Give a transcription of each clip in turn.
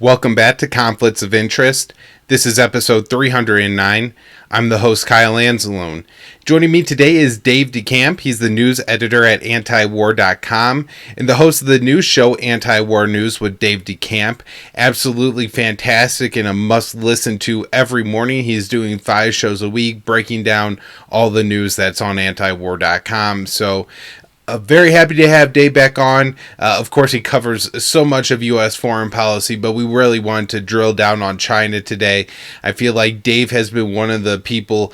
Welcome back to Conflicts of Interest. This is episode 309. I'm the host, Kyle Anzalone. Joining me today is Dave DeCamp. He's the news editor at antiwar.com and the host of the news show Anti-War News with Dave DeCamp. Absolutely fantastic and a must listen to every morning. He's doing 5 shows a week, breaking down all the news that's on antiwar.com. So very happy to have Dave back on. Of course, he covers so much of U.S. foreign policy, but we really wanted to drill down on China today. I feel like Dave has been one of the people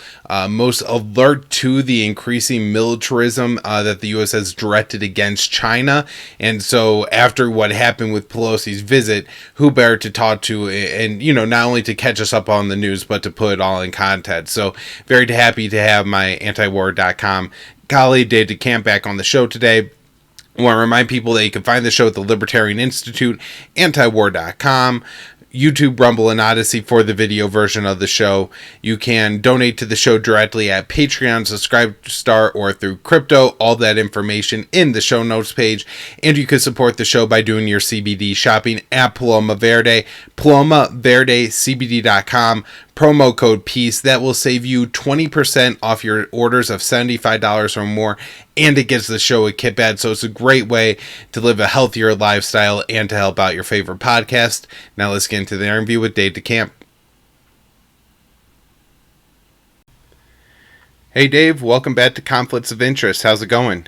most alert to the increasing militarism that the U.S. has directed against China. And so after what happened with Pelosi's visit, who better to talk to and, not only to catch us up on the news, but to put it all in context. So very happy to have my antiwar.com colleague Dave DeCamp back on the show today. I want to remind people that you can find the show at the Libertarian Institute, antiwar.com, YouTube, Rumble, and Odysee for the video version of the show. You can donate to the show directly at Patreon, Subscribestar, or through crypto. All that information in the show notes page. And you can support the show by doing your CBD shopping at Paloma Verde, PalomaVerdeCBD.com. Promo code PEACE. That will save you 20% off your orders of $75 or more, and it gets the show a kit bag, so it's a great way to live a healthier lifestyle and to help out your favorite podcast. Now let's get into the interview with Dave DeCamp. Hey Dave, welcome back to Conflicts of Interest. How's it going?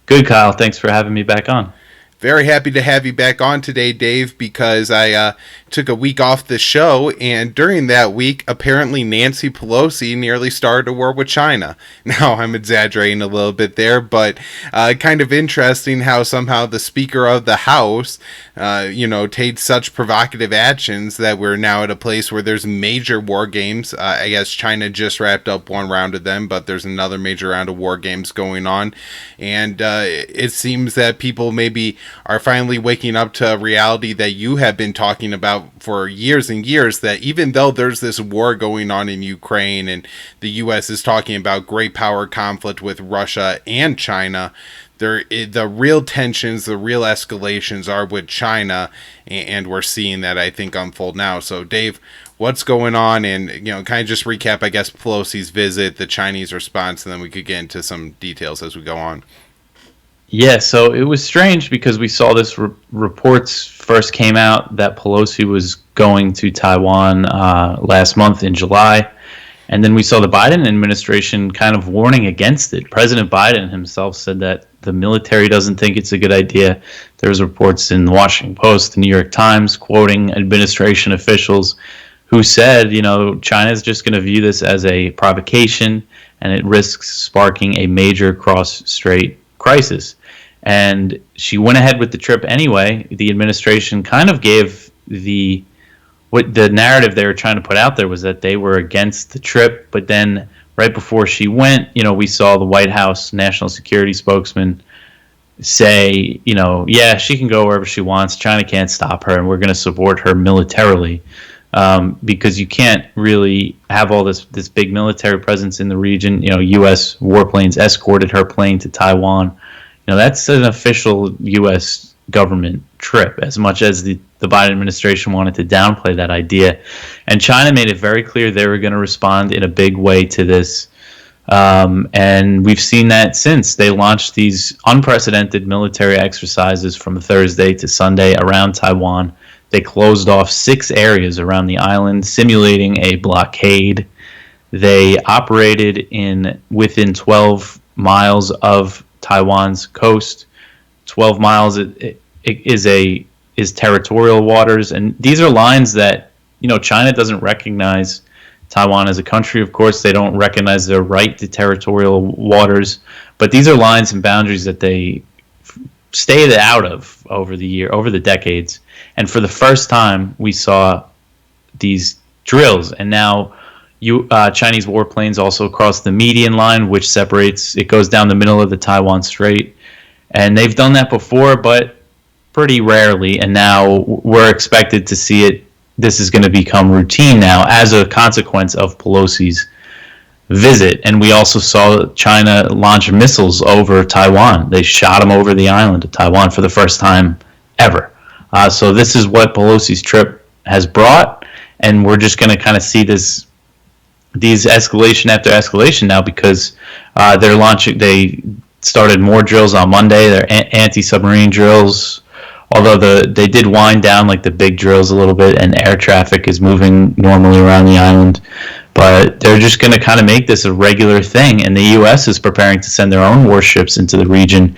Good, Kyle. Thanks for having me back on. Very happy to have you back on today, Dave, because I took a week off the show, and during that week, apparently Nancy Pelosi nearly started a war with China. Now, I'm exaggerating a little bit there, but kind of interesting how somehow the Speaker of the House, takes such provocative actions that we're now at a place where there's major war games. I guess China just wrapped up one round of them, but there's another major round of war games going on, and it seems that people maybe are finally waking up to a reality that you have been talking about for years and years, that even though there's this war going on in Ukraine and the U.S. is talking about great power conflict with Russia and China, the real tensions, the real escalations are with China, and we're seeing that, I think, unfold now. So, Dave, what's going on? And, kind of just recap, I guess, Pelosi's visit, the Chinese response, and then we could get into some details as we go on. Yeah, so it was strange because we saw this reports first came out that Pelosi was going to Taiwan last month in July, and then we saw the Biden administration kind of warning against it. President Biden himself said that the military doesn't think it's a good idea. There was reports in the Washington Post, the New York Times, quoting administration officials who said, China is just going to view this as a provocation, and it risks sparking a major cross-strait crisis. And she went ahead with the trip anyway. The administration kind of gave the narrative they were trying to put out there was that they were against the trip, but then right before she went, we saw the White House national security spokesman say, yeah, she can go wherever she wants. China can't stop her, and we're going to support her militarily. Because you can't really have all this big military presence in the region. U.S. warplanes escorted her plane to Taiwan. That's an official U.S. government trip, as much as the Biden administration wanted to downplay that idea. And China made it very clear they were going to respond in a big way to this. And we've seen that since. They launched these unprecedented military exercises from Thursday to Sunday around Taiwan. They closed off 6 areas around the island, simulating a blockade. They operated within 12 miles of Taiwan's coast. 12 miles is territorial waters, and these are lines that China doesn't recognize Taiwan as a country. Of course, they don't recognize their right to territorial waters, but these are lines and boundaries that they stayed out of over the decades. And for the first time, we saw these drills. And now Chinese warplanes also crossed the median line, which it goes down the middle of the Taiwan Strait. And they've done that before, but pretty rarely. And now we're expected to see it. This is going to become routine now as a consequence of Pelosi's visit. And we also saw China launch missiles over Taiwan. They shot them over the island of Taiwan for the first time ever. So this is what Pelosi's trip has brought, and we're just going to kind of see these escalation after escalation now, because they started more drills on Monday. They're anti-submarine drills, although they did wind down like the big drills a little bit, and air traffic is moving normally around the island. But they're just going to kind of make this a regular thing, and the U.S. is preparing to send their own warships into the region.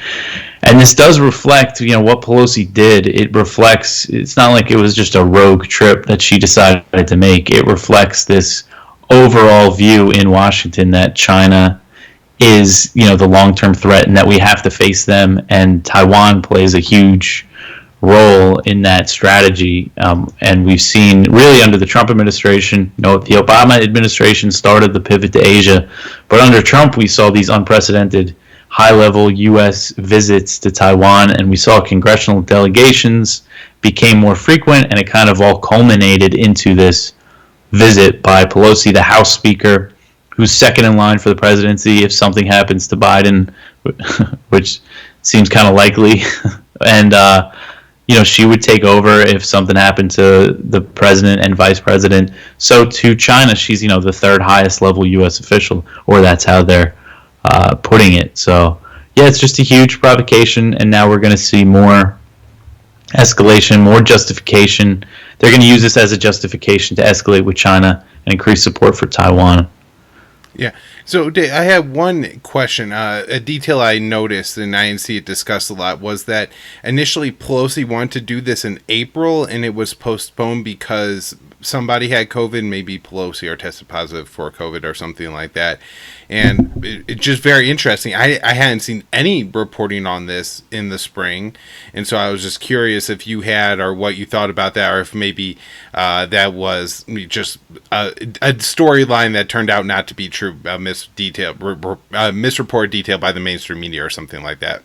And this does reflect, what Pelosi did. It reflects, it's not like it was just a rogue trip that she decided to make. It reflects this overall view in Washington that China is, the long-term threat, and that we have to face them, and Taiwan plays a huge role in that strategy. And we've seen really under the Trump administration, the Obama administration started the pivot to Asia, but under Trump we saw these unprecedented high-level U.S. visits to Taiwan, and we saw congressional delegations became more frequent, and it kind of all culminated into this visit by Pelosi, the House Speaker, who's second in line for the presidency if something happens to Biden, which seems kind of likely. And she would take over if something happened to the president and vice president. So to China, she's the third highest level U.S. official, or that's how they're putting it. So yeah, it's just a huge provocation, and now we're going to see more escalation, more justification. They're going to use this as a justification to escalate with China and increase support for Taiwan. Yeah. So I have one question. A detail I noticed, and I didn't see it discussed a lot, was that initially Pelosi wanted to do this in April, and it was postponed because somebody had COVID, maybe Pelosi, or tested positive for COVID or something like that. And it's just very interesting. I hadn't seen any reporting on this in the spring, and so I was just curious if you had, or what you thought about that, or if maybe that was just a storyline that turned out not to be true, misreported detail by the mainstream media or something like that.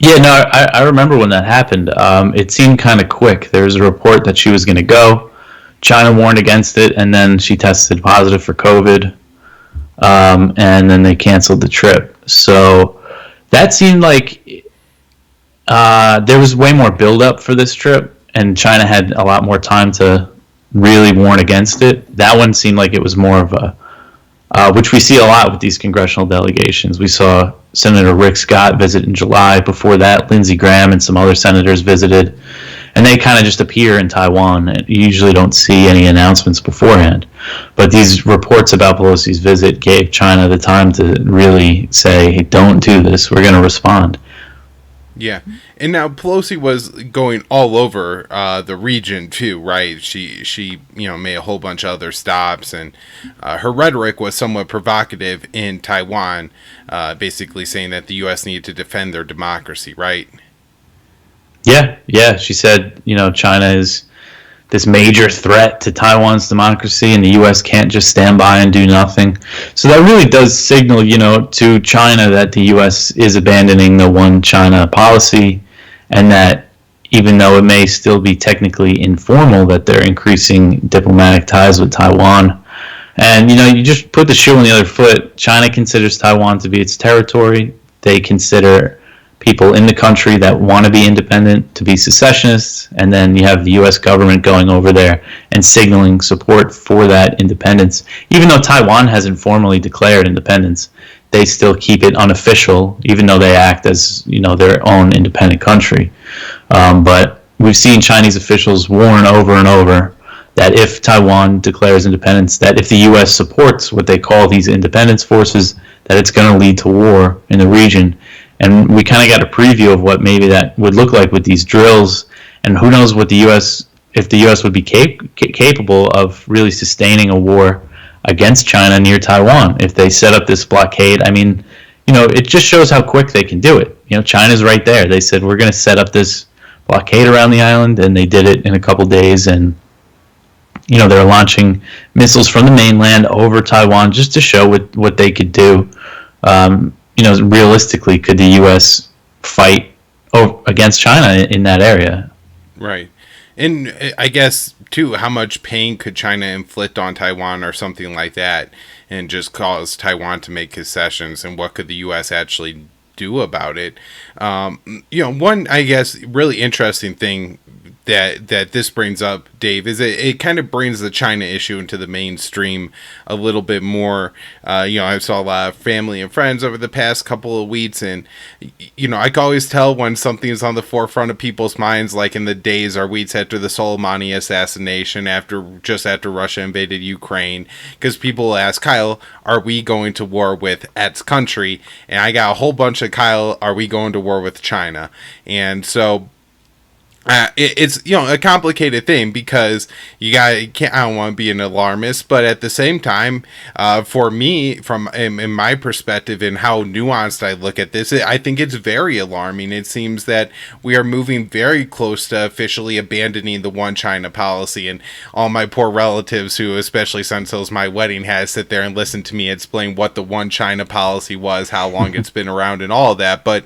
Yeah, no, I remember when that happened. It seemed kind of quick. There was a report that she was going to go. China warned against it, and then she tested positive for COVID, and then they canceled the trip. So that seemed like there was way more build-up for this trip, and China had a lot more time to really warn against it. That one seemed like it was more of a, which we see a lot with these congressional delegations. We saw Senator Rick Scott visit in July. Before that, Lindsey Graham and some other senators visited. And they kind of just appear in Taiwan. You usually don't see any announcements beforehand. But these reports about Pelosi's visit gave China the time to really say, hey, don't do this. We're going to respond. Yeah. And now Pelosi was going all over the region too, right? She made a whole bunch of other stops, and her rhetoric was somewhat provocative in Taiwan, basically saying that the U.S. needed to defend their democracy, right? Yeah. She said, China is this major threat to Taiwan's democracy, and the U.S. can't just stand by and do nothing. So that really does signal, to China that the U.S. is abandoning the one China policy, and that even though it may still be technically informal, that they're increasing diplomatic ties with Taiwan. And, you just put the shoe on the other foot. China considers Taiwan to be its territory. They consider people in the country that want to be independent to be secessionists, and then you have the U.S. government going over there and signaling support for that independence. Even though Taiwan hasn't formally declared independence, they still keep it unofficial, even though they act as their own independent country. But we've seen Chinese officials warn over and over that if Taiwan declares independence, that if the U.S. supports what they call these independence forces, that it's going to lead to war in the region. And we kind of got a preview of what maybe that would look like with these drills. And who knows what the U.S., if the U.S. would be capable of really sustaining a war against China near Taiwan if they set up this blockade. I mean, it just shows how quick they can do it. China's right there. They said, we're going to set up this blockade around the island, and they did it in a couple days. And, they're launching missiles from the mainland over Taiwan just to show what they could do. Realistically, could the U.S. fight against China in that area? Right. And I guess, too, how much pain could China inflict on Taiwan or something like that, and just cause Taiwan to make concessions, and what could the U.S. actually do about it? One, I guess, really interesting thing that this brings up, Dave, is it kind of brings the China issue into the mainstream a little bit more. I saw a lot of family and friends over the past couple of weeks, and I can always tell when something is on the forefront of people's minds, like in the days or weeks after the Soleimani assassination, after Russia invaded Ukraine, because people ask, Kyle, are we going to war with X country? And I got a whole bunch of, Kyle, are we going to war with China? And so it's a complicated thing, because I don't want to be an alarmist, but at the same time, for me, from in my perspective and how nuanced I look at this, I think it's very alarming. It seems that we are moving very close to officially abandoning the one China policy, and all my poor relatives who, especially since it was my wedding, had to sit there and listen to me explain what the one China policy was, how long it's been around, and all of that. But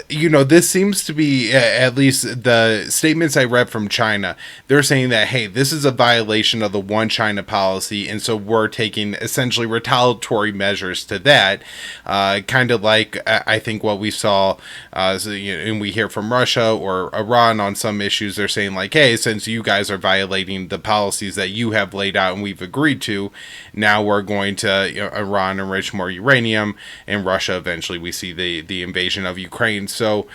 this seems to be, at least the statements I read from China, they're saying that, hey, this is a violation of the one China policy, and so we're taking essentially retaliatory measures to that, kind of like I think what we saw, and we hear from Russia or Iran on some issues. They're saying like, hey, since you guys are violating the policies that you have laid out and we've agreed to, now we're going to Iran enrich more uranium, and Russia eventually we see the invasion of Ukraine. So,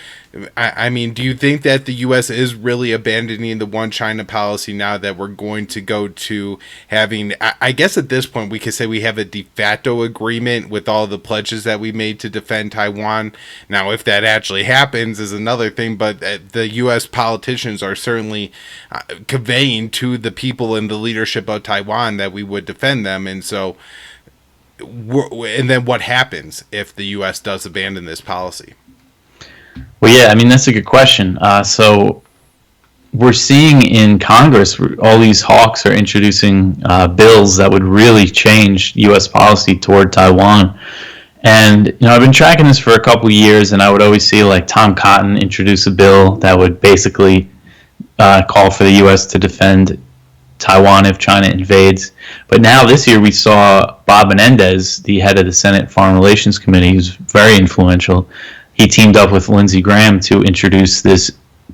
I mean, do you think that the U.S. is really abandoning the one China policy now that we're going to go to having, I guess at this point we could say we have a de facto agreement with all the pledges that we made to defend Taiwan? Now, if that actually happens is another thing, but the U.S. politicians are certainly conveying to the people in the leadership of Taiwan that we would defend them. And so, and then what happens if the U.S. does abandon this policy? Well, yeah, I mean, that's a good question. So we're seeing in Congress, all these hawks are introducing bills that would really change U.S. policy toward Taiwan. And, I've been tracking this for a couple of years, and I would always see like Tom Cotton introduce a bill that would basically call for the U.S. to defend Taiwan if China invades. But now this year we saw Bob Menendez, the head of the Senate Foreign Relations Committee, who's very influential. He teamed up with Lindsey Graham to introduce this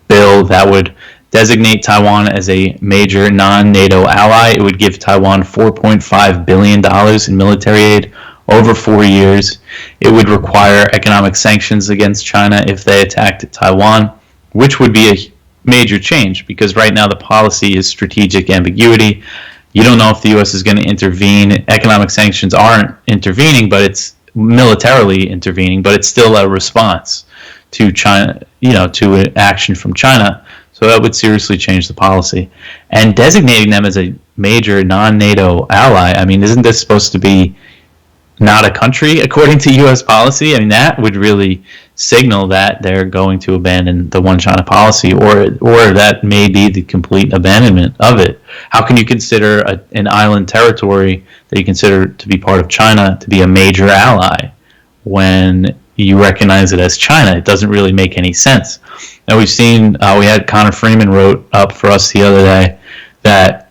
bill that would designate Taiwan as a major non-NATO ally. It would give Taiwan $4.5 billion in military aid over 4 years. It would require economic sanctions against China if they attacked Taiwan, which would be a major change, because right now the policy is strategic ambiguity. You don't know if the U.S. is going to intervene. Economic sanctions aren't intervening, but it's militarily intervening, but it's still a response to China, to an action from China. So that would seriously change the policy. And designating them as a major non-NATO ally, I mean, isn't this supposed to be not a country according to U.S. policy? I mean, that would really signal that they're going to abandon the one China policy, or that may be the complete abandonment of it. How can you consider an island territory that you consider to be part of China to be a major ally when you recognize it as China? It doesn't really make any sense. Now we've seen, we had Connor Freeman wrote up for us the other day that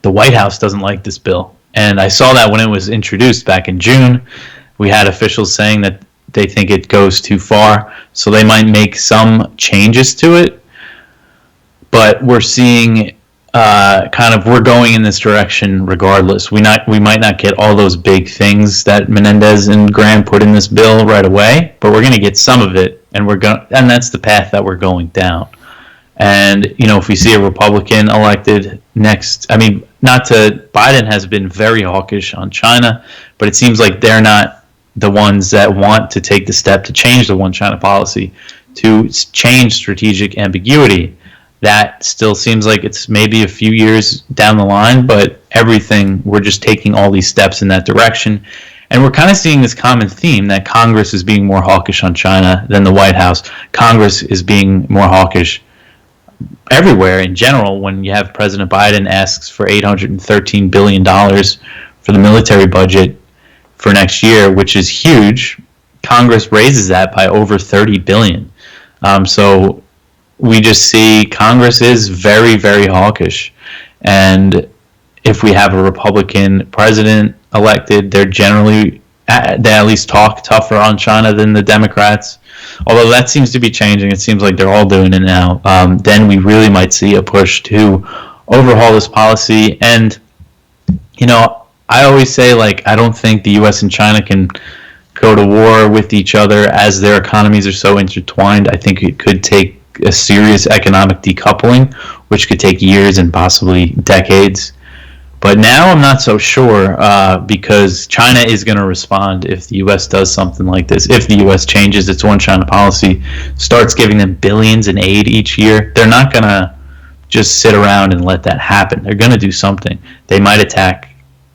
the White House doesn't like this bill. And I saw that when it was introduced back in June. We had officials saying that they think it goes too far, so they might make some changes to it. But we're seeing we're going in this direction regardless. We might not get all those big things that Menendez and Graham put in this bill right away, but we're going to get some of it, and that's the path that we're going down. And if we see a Republican elected next, I mean, Biden has been very hawkish on China, but it seems like they're not the ones that want to take the step to change the one China policy, to change strategic ambiguity. That still seems like it's maybe a few years down the line, but we're just taking all these steps in that direction. And we're kind of seeing this common theme that Congress is being more hawkish on China than the White House. Congress is being more hawkish everywhere in general. When you have President Biden asks for $813 billion for the military budget for next year, which is huge, Congress raises that by over $30 billion. So we just see Congress is very, very hawkish. And if we have a Republican president elected, they're generally they at least talk tougher on China than the Democrats. Although that seems to be changing. It seems like they're all doing it now. Then we really might see a push to overhaul this policy. And, I always say, I don't think the U.S. and China can go to war with each other as their economies are so intertwined. I think it could take a serious economic decoupling, which could take years and possibly decades. But now I'm not so sure because China is going to respond if the U.S. does something like this. If the U.S. changes its one China policy, starts giving them billions in aid each year, they're not going to just sit around and let that happen. They're going to do something. They might attack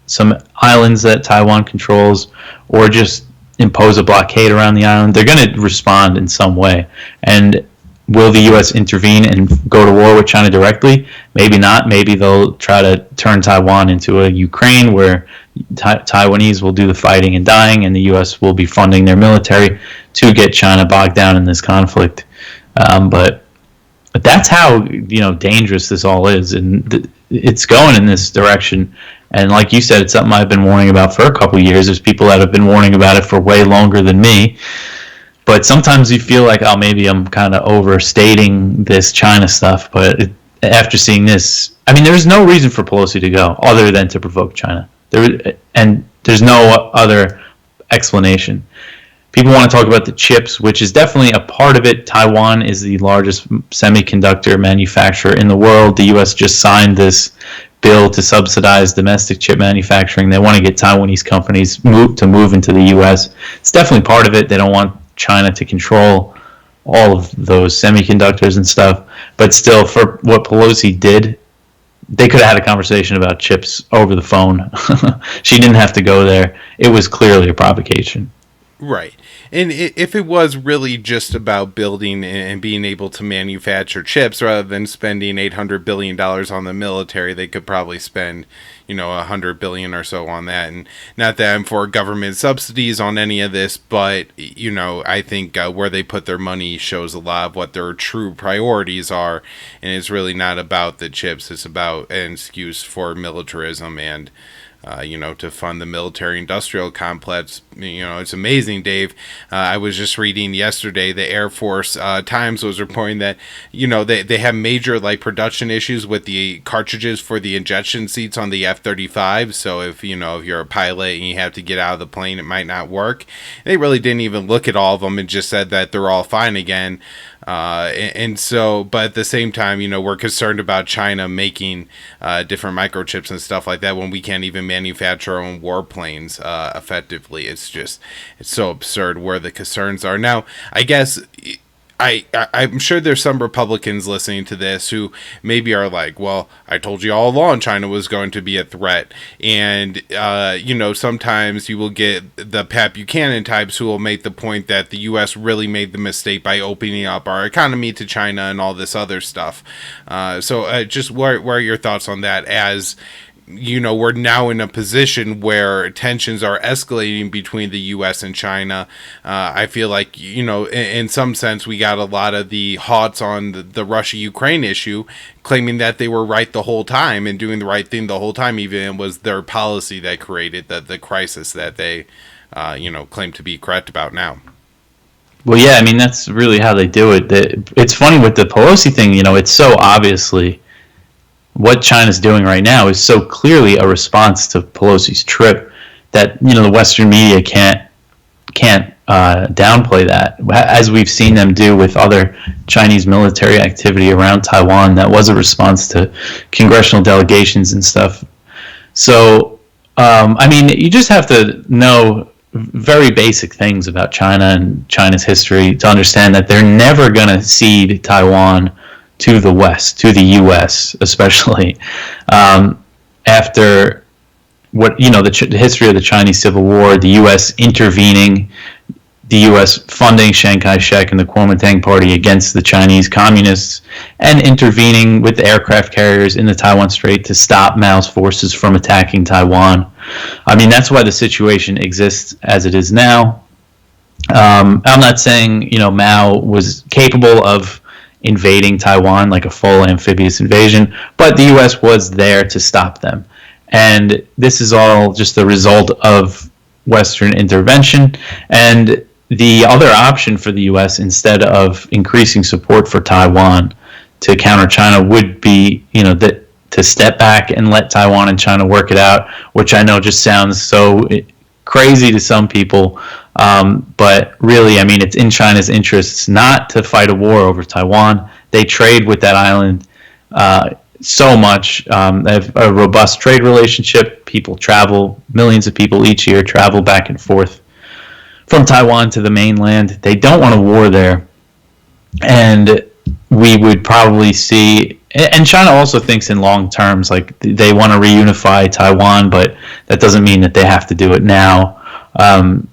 some islands that Taiwan controls or just impose a blockade around the island. They're going to respond in some way. And will the U.S. intervene and go to war with China directly? Maybe not. Maybe they'll try to turn Taiwan into a Ukraine where Taiwanese will do the fighting and dying, and the U.S. will be funding their military to get China bogged down in this conflict. But that's how dangerous this all is, and it's going in this direction. And like you said, it's something I've been warning about for a couple of years. There's people that have been warning about it for way longer than me. But sometimes you feel like, maybe I'm kind of overstating this China stuff. But after seeing this, there's no reason for Pelosi to go other than to provoke China. There's no other explanation. People want to talk about the chips, which is definitely a part of it. Taiwan is the largest semiconductor manufacturer in the world. The U.S. just signed this bill to subsidize domestic chip manufacturing. They want to get Taiwanese companies to move into the U.S. It's definitely part of it. They don't want China to control all of those semiconductors and stuff. But still, for what Pelosi did, they could have had a conversation about chips over the phone. She didn't have to go there. It was clearly a provocation. Right. And if it was really just about building and being able to manufacture chips rather than spending $800 billion on the military, they could probably spend, $100 billion or so on that. And not that I'm for government subsidies on any of this, but, I think where they put their money shows a lot of what their true priorities are. And it's really not about the chips. It's about an excuse for militarism and to fund the military-industrial complex. It's amazing, Dave. I was just reading yesterday, the Air Force Times was reporting that, they have major, production issues with the cartridges for the injection seats on the F-35. So if you're a pilot and you have to get out of the plane, it might not work. They really didn't even look at all of them and just said that they're all fine again. So, but at the same time, we're concerned about China making different microchips and stuff like that when we can't even manufacture our own warplanes effectively. It's so absurd where the concerns are. Now, I guess I'm sure there's some Republicans listening to this who maybe are like, well, I told you all along China was going to be a threat. And, sometimes you will get the Pat Buchanan types who will make the point that the U.S. really made the mistake by opening up our economy to China and all this other stuff. So just what are your thoughts on that as we're now in a position where tensions are escalating between the U.S. and China. I feel like, in some sense, we got a lot of the hots on the Russia-Ukraine issue claiming that they were right the whole time and doing the right thing the whole time, even it was their policy that created the crisis that they, claim to be correct about now. Well, yeah, that's really how they do it. It's funny with the Pelosi thing, it's so obviously what China's doing right now is so clearly a response to Pelosi's trip that the Western media can't downplay that, as we've seen them do with other Chinese military activity around Taiwan. That was a response to congressional delegations and stuff. So, you just have to know very basic things about China and China's history to understand that they're never going to cede Taiwan to the West, to the U.S. especially, after what the history of the Chinese Civil War, the U.S. intervening, the U.S. funding Chiang Kai-shek and the Kuomintang Party against the Chinese communists, and intervening with the aircraft carriers in the Taiwan Strait to stop Mao's forces from attacking Taiwan. That's why the situation exists as it is now. I'm not saying Mao was capable of invading Taiwan like a full amphibious invasion, but the U.S. was there to stop them. And this is all just the result of Western intervention. And the other option for the U.S., instead of increasing support for Taiwan to counter China, would be, that to step back and let Taiwan and China work it out, which I know just sounds so crazy to some people. But really, I mean, it's in China's interests not to fight a war over Taiwan. They trade with that island so much. They have a robust trade relationship. People travel, millions of people each year travel back and forth from Taiwan to the mainland. They don't want a war there. And we would probably see, and China also thinks in long terms, like they want to reunify Taiwan, but that doesn't mean that they have to do it now. Yeah,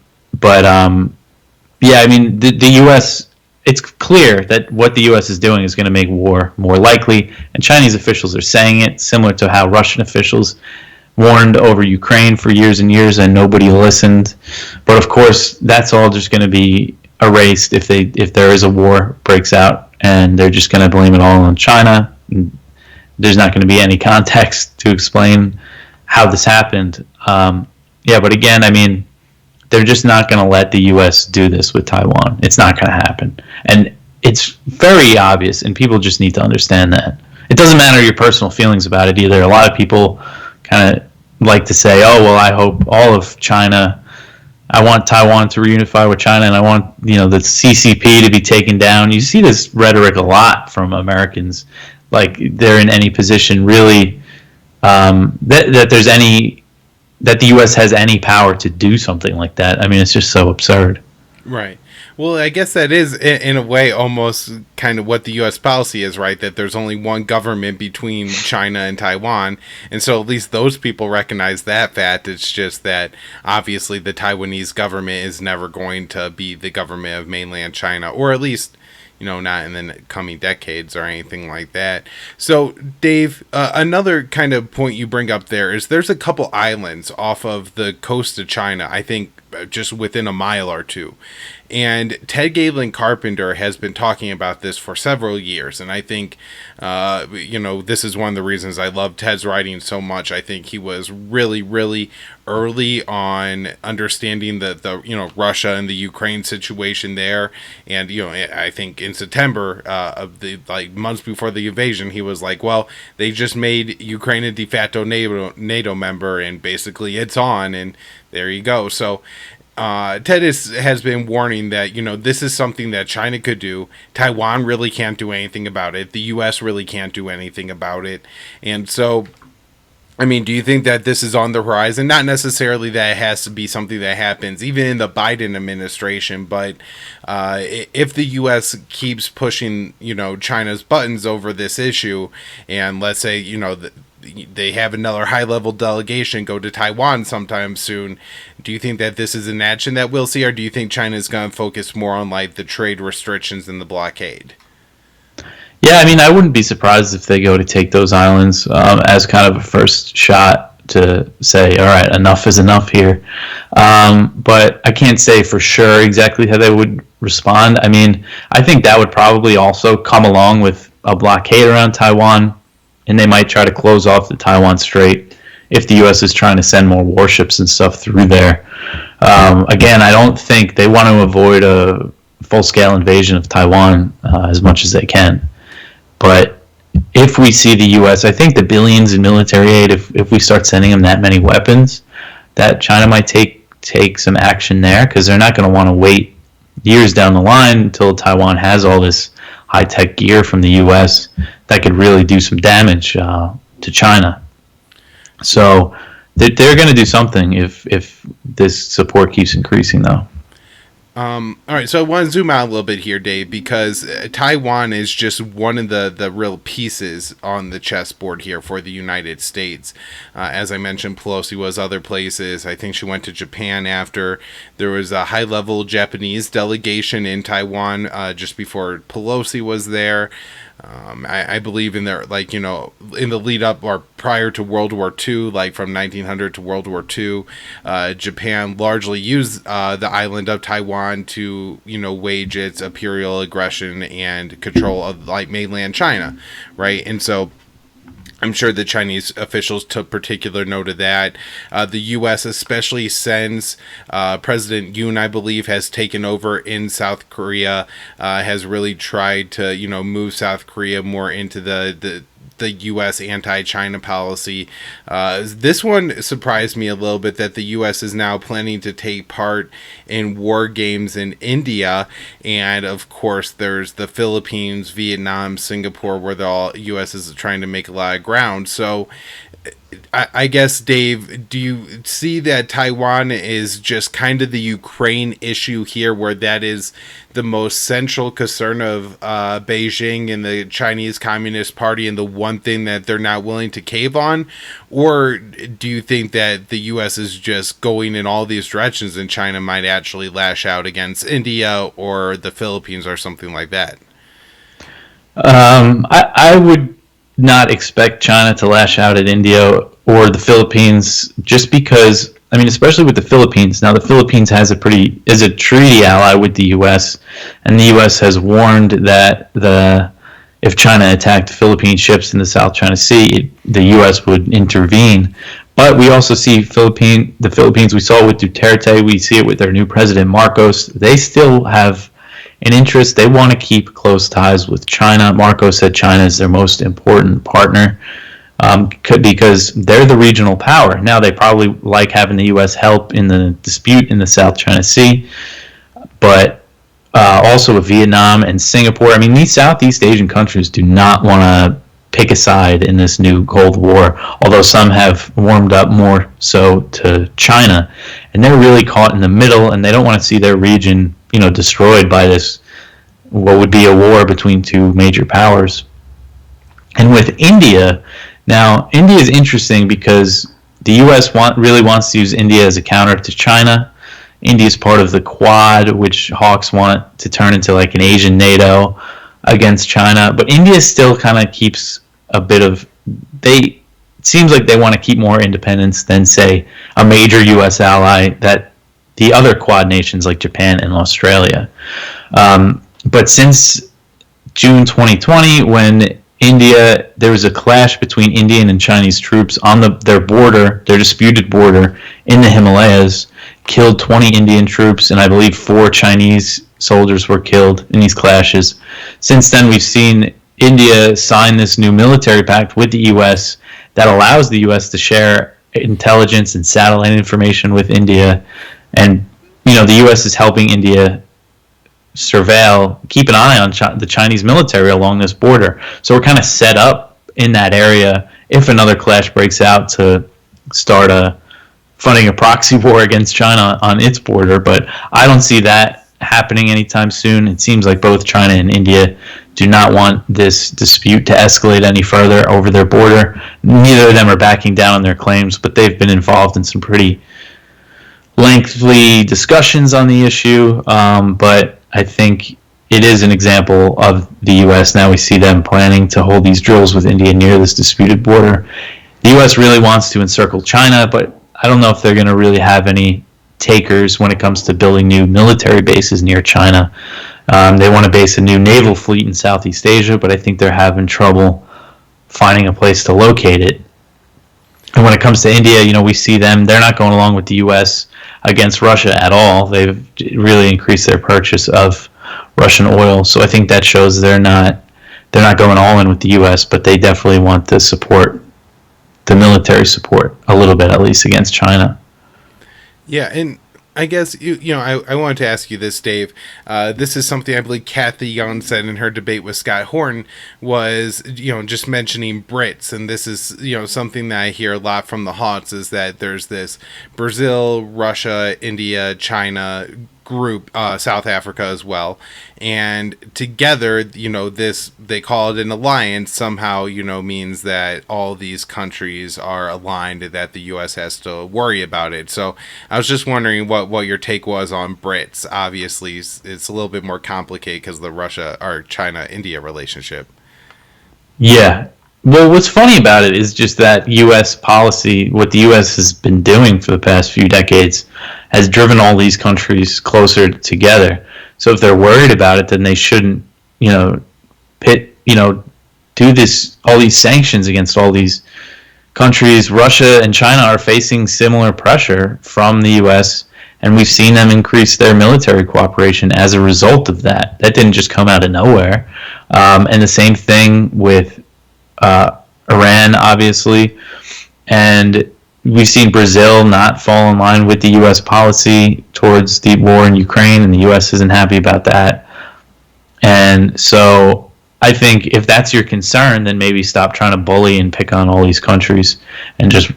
I mean, the U.S., it's clear that what the U.S. is doing is going to make war more likely, and Chinese officials are saying it, similar to how Russian officials warned over Ukraine for years and years, and nobody listened. But of course, that's all just going to be erased if there is a war breaks out, and they're just going to blame it all on China. There's not going to be any context to explain how this happened. But again, I mean, they're just not going to let the U.S. do this with Taiwan. It's not going to happen. And it's very obvious, and people just need to understand that. It doesn't matter your personal feelings about it either. A lot of people kind of like to say, oh, well, I hope all of China, I want Taiwan to reunify with China, and I want, the CCP to be taken down. You see this rhetoric a lot from Americans, like they're in any position really that the U.S. has any power to do something like that. I mean, it's just so absurd. Right. Well, I guess that is, in a way, almost kind of what the U.S. policy is, right? That there's only one government between China and Taiwan. And so at least those people recognize that fact. It's just that, obviously, the Taiwanese government is never going to be the government of mainland China, or at least, not in the coming decades or anything like that. So, Dave, another kind of point you bring up there is there's a couple islands off of the coast of China, I think just within a mile or two. And Ted Galen Carpenter has been talking about this for several years. And I think, this is one of the reasons I love Ted's writing so much. I think he was really, really early on understanding the Russia and the Ukraine situation there. And, I think in September of the months before the invasion, he was like, well, they just made Ukraine a de facto NATO member, and basically it's on, and there you go. So Ted has been warning that, this is something that China could do. Taiwan really can't do anything about it. The U.S. really can't do anything about it. And so, I mean, do you think that this is on the horizon? Not necessarily that it has to be something that happens even in the Biden administration, but if the U.S. keeps pushing, China's buttons over this issue, and let's say, they have another high-level delegation go to Taiwan sometime soon, do you think that this is an action that we'll see, or do you think China is going to focus more on the trade restrictions and the blockade? Yeah, I mean, I wouldn't be surprised if they go to take those islands as kind of a first shot to say, all right, enough is enough here. But I can't say for sure exactly how they would respond. I mean, I think that would probably also come along with a blockade around Taiwan, and they might try to close off the Taiwan Strait if the U.S. is trying to send more warships and stuff through there. Again, I don't think they want to avoid a full-scale invasion of Taiwan as much as they can. But if we see the U.S., I think the billions in military aid, if we start sending them that many weapons, that China might take some action there, because they're not going to want to wait years down the line until Taiwan has all this high-tech gear from the U.S. that could really do some damage to China. So they're going to do something if this support keeps increasing, though. All right, so I want to zoom out a little bit here, Dave, because Taiwan is just one of the real pieces on the chessboard here for the United States. As I mentioned, Pelosi was other places. I think she went to Japan after. There was a high-level Japanese delegation in Taiwan just before Pelosi was there. I believe in their, in the lead up or prior to World War II, from 1900 to World War II, Japan largely used the island of Taiwan to, wage its imperial aggression and control of mainland China, right? And so I'm sure the Chinese officials took particular note of that. The U.S., especially since President Yoon, I believe, has taken over in South Korea, has really tried to, move South Korea more into the U.S. anti-China policy. This one surprised me a little bit, that the U.S. is now planning to take part in war games in India. And of course, there's the Philippines, Vietnam, Singapore, where the U.S. is trying to make a lot of ground. So I guess, Dave, do you see that Taiwan is just kind of the Ukraine issue here, where that is the most central concern of Beijing and the Chinese Communist Party, and the one thing that they're not willing to cave on? Or do you think that the U.S. is just going in all these directions and China might actually lash out against India or the Philippines or something like that? I would not expect China to lash out at India or the Philippines, just because, especially with the Philippines. Now, the Philippines is a treaty ally with the U.S., and the U.S. has warned that if China attacked Philippine ships in the South China Sea, the U.S. would intervene. But we also see the Philippines, we saw it with Duterte, we see it with their new president, Marcos. They still have an interest. They want to keep close ties with China. Marcos said China is their most important partner, because they're the regional power. Now, they probably like having the U.S. help in the dispute in the South China Sea, but also with Vietnam and Singapore. These Southeast Asian countries do not want to pick a side in this new Cold War, although some have warmed up more so to China, and they're really caught in the middle, and they don't want to see their region destroyed by this, what would be a war between two major powers. And with India, now India is interesting because the U.S. really wants to use India as a counter to China. India is part of the Quad, which hawks want to turn into like an Asian NATO against China. But India still kind of keeps a bit of, it seems like they want to keep more independence than, say, a major U.S. ally that the other Quad nations like Japan and Australia. But since June 2020, when there was a clash between Indian and Chinese troops on their disputed border in the Himalayas, killed 20 Indian troops, and I believe 4 Chinese soldiers were killed in these clashes. Since then, we've seen India sign this new military pact with the U.S. that allows the U.S. to share intelligence and satellite information with India. And, the U.S. is helping India keep an eye on the Chinese military along this border. So we're kind of set up in that area, if another clash breaks out, to start funding a proxy war against China on its border. But I don't see that happening anytime soon. It seems like both China and India do not want this dispute to escalate any further over their border. Neither of them are backing down on their claims, but they've been involved in some pretty lengthy discussions on the issue. But I think it is an example of the U.S. Now we see them planning to hold these drills with India near this disputed border. The U.S. really wants to encircle China, but I don't know if they're going to really have any takers when it comes to building new military bases near China. They want to base a new naval fleet in Southeast Asia, but I think they're having trouble finding a place to locate it. And when it comes to India, we see they're not going along with the U.S. against Russia at all. They've really increased their purchase of Russian oil. So I think that shows they're not going all in with the U.S., but they definitely want to support the military support a little bit, at least, against China. Yeah, and I guess, I wanted to ask you this, Dave. This is something I believe Kathy Young said in her debate with Scott Horton, was, just mentioning Brits. And this is, something that I hear a lot from the Hawks, is that there's this Brazil, Russia, India, China group, South Africa as well, and together, this, they call it an alliance, somehow, means that all these countries are aligned, that the U.S. has to worry about it. So I was just wondering what your take was on Brits. Obviously, it's a little bit more complicated because of the Russia or China-India relationship. Yeah. Well, what's funny about it is just that U.S. policy, what the U.S. has been doing for the past few decades, has driven all these countries closer together. So if they're worried about it, then they shouldn't, pit, do all these sanctions against all these countries. Russia and China are facing similar pressure from the U.S., and we've seen them increase their military cooperation as a result of that. That didn't just come out of nowhere. And the same thing with Iran, obviously. And we've seen Brazil not fall in line with the U.S. policy towards the war in Ukraine, and the U.S. isn't happy about that. And so I think if that's your concern, then maybe stop trying to bully and pick on all these countries and just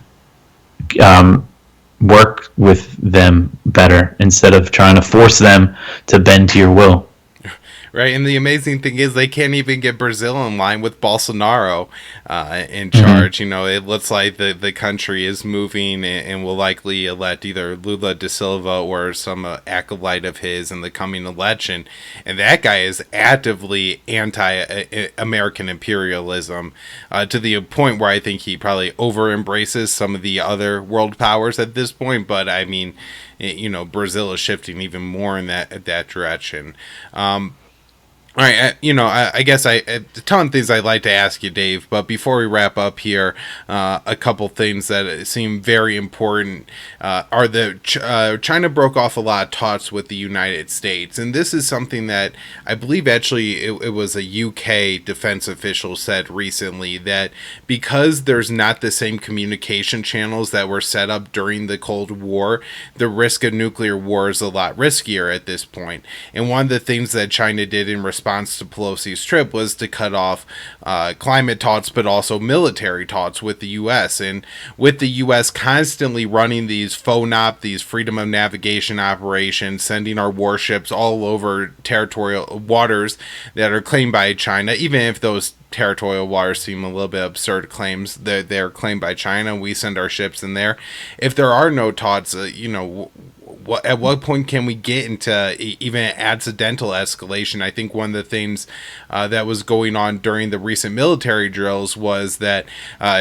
work with them better instead of trying to force them to bend to your will. Right, and the amazing thing is they can't even get Brazil in line with Bolsonaro in charge. Mm-hmm. You know, it looks like the country is moving and will likely elect either Lula da Silva or some acolyte of his in the coming election. And that guy is actively anti-American imperialism to the point where I think he probably over-embraces some of the other world powers at this point. But, I mean, you know, Brazil is shifting even more in that direction. All right, I guess a ton of things I'd like to ask you, Dave, but before we wrap up here, a couple things that seem very important are China broke off a lot of talks with the United States, and this is something that I believe actually it was a UK defense official said recently, that because there's not the same communication channels that were set up during the Cold War, the risk of nuclear war is a lot riskier at this point. And one of the things that China did in response to Pelosi's trip was to cut off climate talks, but also military talks with the U.S. And with the U.S. constantly running these FONOP, these freedom of navigation operations, sending our warships all over territorial waters that are claimed by China, even if those territorial waters seem a little bit absurd claims that they're claimed by China, we send our ships in there. If there are no talks, at what point can we get into even accidental escalation? I think one of the things that was going on during the recent military drills was that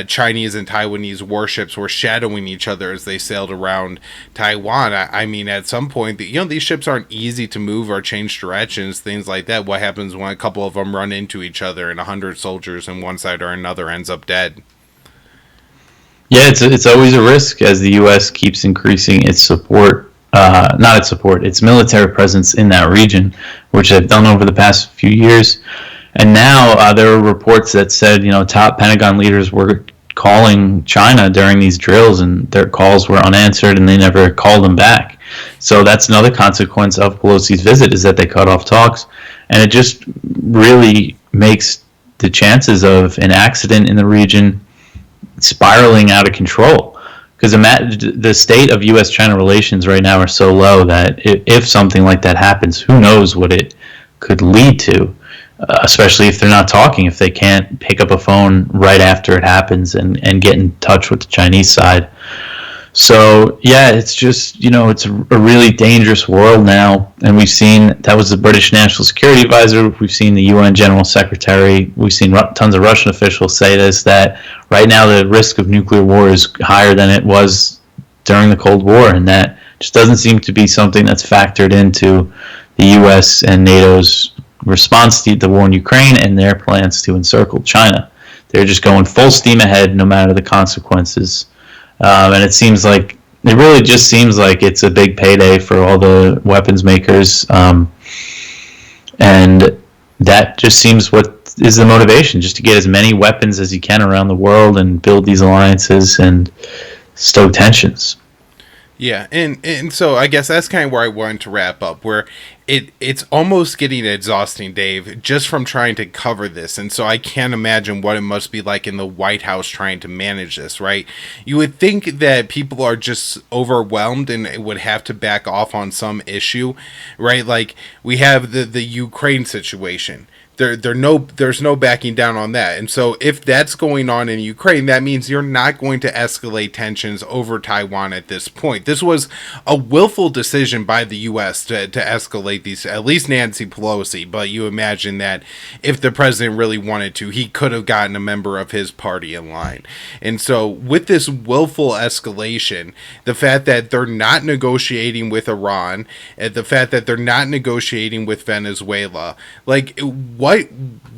Chinese and Taiwanese warships were shadowing each other as they sailed around Taiwan. I mean, at some point, these ships aren't easy to move or change directions, things like that. What happens when a couple of them run into each other and 100 soldiers on one side or another ends up dead? Yeah, it's always a risk as the U.S. keeps increasing its support. Its military presence in that region, which they've done over the past few years. And now there are reports that said, top Pentagon leaders were calling China during these drills, and their calls were unanswered, and they never called them back. So that's another consequence of Pelosi's visit, is that they cut off talks, and it just really makes the chances of an accident in the region spiraling out of control. Because the state of U.S.-China relations right now are so low that if something like that happens, who knows what it could lead to, especially if they're not talking, if they can't pick up a phone right after it happens and get in touch with the Chinese side. So, yeah, it's just, it's a really dangerous world now. And we've seen, that was the British National Security Advisor, we've seen the UN General Secretary, we've seen tons of Russian officials say this, that right now the risk of nuclear war is higher than it was during the Cold War. And that just doesn't seem to be something that's factored into the US and NATO's response to the war in Ukraine and their plans to encircle China. They're just going full steam ahead no matter the consequences. And it really just seems like it's a big payday for all the weapons makers. And that just seems what is the motivation, just to get as many weapons as you can around the world and build these alliances and stoke tensions. Yeah, and so I guess that's kind of where I wanted to wrap up, where it's almost getting exhausting, Dave, just from trying to cover this. And so I can't imagine what it must be like in the White House trying to manage this, right? You would think that people are just overwhelmed and would have to back off on some issue, right? Like we have the Ukraine situation. There's no backing down on that. And so if that's going on in Ukraine, that means you're not going to escalate tensions over Taiwan at this point. This was a willful decision by the U.S. to escalate these, at least Nancy Pelosi, but you imagine that if the president really wanted to, he could have gotten a member of his party in line. And so with this willful escalation, the fact that they're not negotiating with Iran, and the fact that they're not negotiating with Venezuela, like, what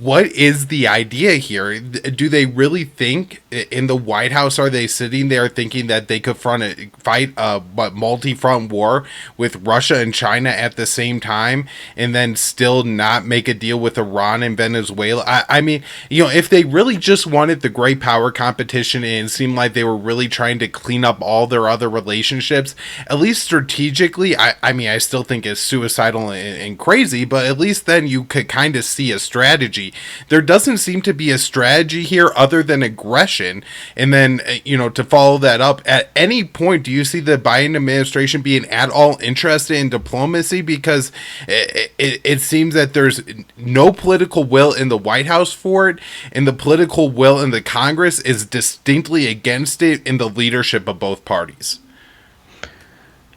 what is the idea here? Do they really think in the White House, are they sitting there thinking that they could fight a multi-front war with Russia and China at the same time and then still not make a deal with Iran and Venezuela? I mean, if they really just wanted the great power competition and it seemed like they were really trying to clean up all their other relationships, at least strategically, I still think it's suicidal and crazy, but at least then you could kind of see a strategy. There doesn't seem to be a strategy here other than aggression. And then, to follow that up, at any point, do you see the Biden administration being at all interested in diplomacy? Because it seems that there's no political will in the White House for it, and the political will in the Congress is distinctly against it in the leadership of both parties.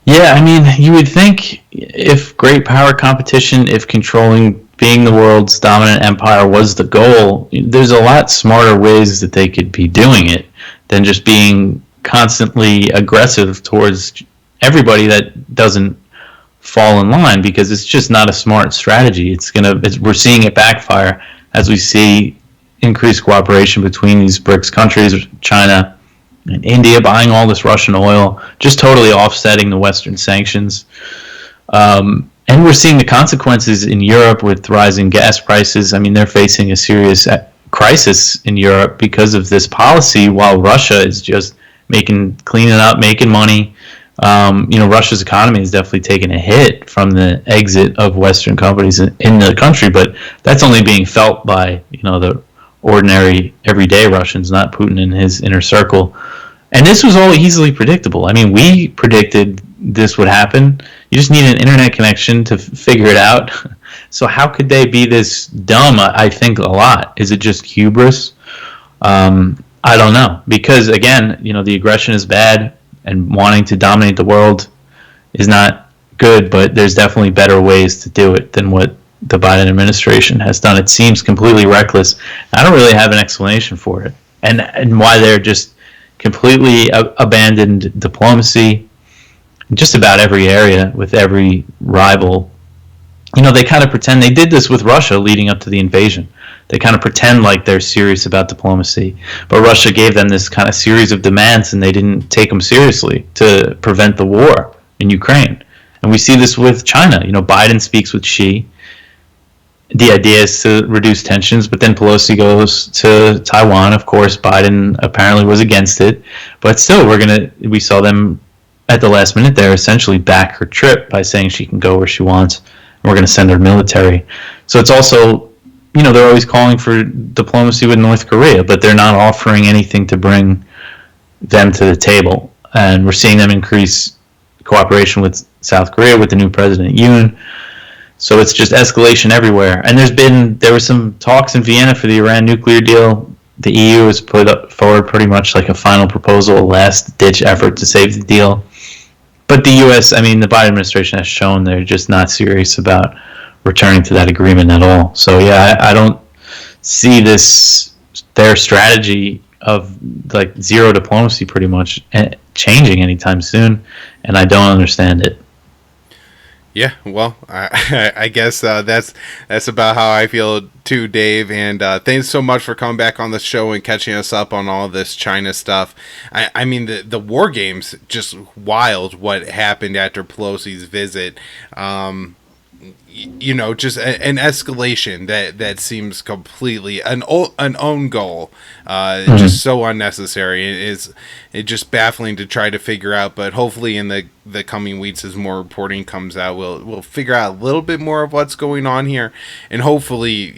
Yeah, you would think if great power competition, if being the world's dominant empire was the goal, there's a lot smarter ways that they could be doing it than just being constantly aggressive towards everybody that doesn't fall in line, because it's just not a smart strategy. We're seeing it backfire as we see increased cooperation between these BRICS countries, China and India, buying all this Russian oil, just totally offsetting the Western sanctions. And we're seeing the consequences in Europe with rising gas prices. They're facing a serious crisis in Europe because of this policy, while Russia is just cleaning up, making money. Russia's economy has definitely taken a hit from the exit of Western companies in the country, but that's only being felt by, the ordinary, everyday Russians, not Putin and his inner circle. And this was all easily predictable. We predicted this would happen. You just need an internet connection to figure it out. So how could they be this dumb? I think a lot. Is it just hubris? I don't know. Because, again, the aggression is bad, and wanting to dominate the world is not good, but there's definitely better ways to do it than what the Biden administration has done. It seems completely reckless. I don't really have an explanation for it, and why they're just completely abandoned diplomacy in just about every area with every rival. They kind of pretend they did this with Russia leading up to the invasion. They kind of pretend like they're serious about diplomacy, but Russia gave them this kind of series of demands and they didn't take them seriously to prevent the war in Ukraine. And we see this with China. Biden speaks with Xi. The idea is to reduce tensions, but then Pelosi goes to Taiwan. Of course, Biden apparently was against it, but still, we saw them at the last minute there essentially back her trip by saying she can go where she wants, and we're going to send her military. So it's also, they're always calling for diplomacy with North Korea, but they're not offering anything to bring them to the table. And we're seeing them increase cooperation with South Korea with the new president, Yoon. So it's just escalation everywhere. And there were some talks in Vienna for the Iran nuclear deal. The EU has put forward pretty much like a final proposal, a last-ditch effort to save the deal. But the U.S., the Biden administration has shown they're just not serious about returning to that agreement at all. So, yeah, I don't see their strategy of like zero diplomacy pretty much changing anytime soon, and I don't understand it. Yeah, well, I guess that's about how I feel too, Dave. And thanks so much for coming back on the show and catching us up on all this China stuff. The war games, just wild what happened after Pelosi's visit. Just an escalation that seems completely an own goal, just so unnecessary. It's just baffling to try to figure out. But hopefully, in the coming weeks, as more reporting comes out, we'll figure out a little bit more of what's going on here, and hopefully,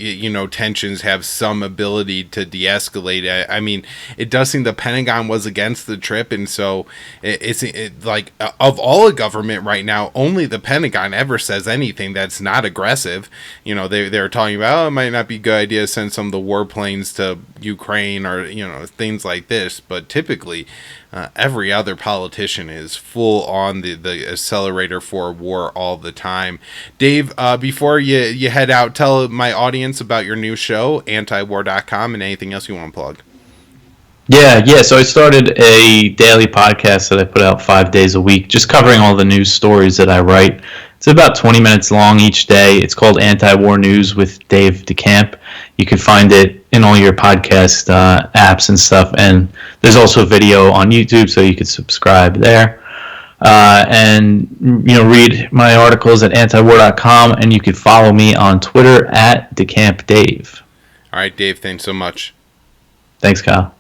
tensions have some ability to de-escalate. It does seem the Pentagon was against the trip, and so it's like of all a government right now, only the Pentagon ever says anything that's not aggressive. They're talking about, it might not be a good idea to send some of the warplanes to Ukraine or things like this, but typically every other politician is full on the accelerator for war all the time. Dave, before you head out, tell my audience about your new show, antiwar.com, and anything else you want to plug. Yeah. So I started a daily podcast that I put out 5 days a week, just covering all the news stories that I write. It's It's about 20 minutes long each day. It's called Anti-War News with Dave DeCamp. You can find it in all your podcast apps and stuff. And there's also video on YouTube, so you can subscribe there. And read my articles at antiwar.com, and you can follow me on Twitter at DeCampDave. All right, Dave, thanks so much. Thanks, Kyle.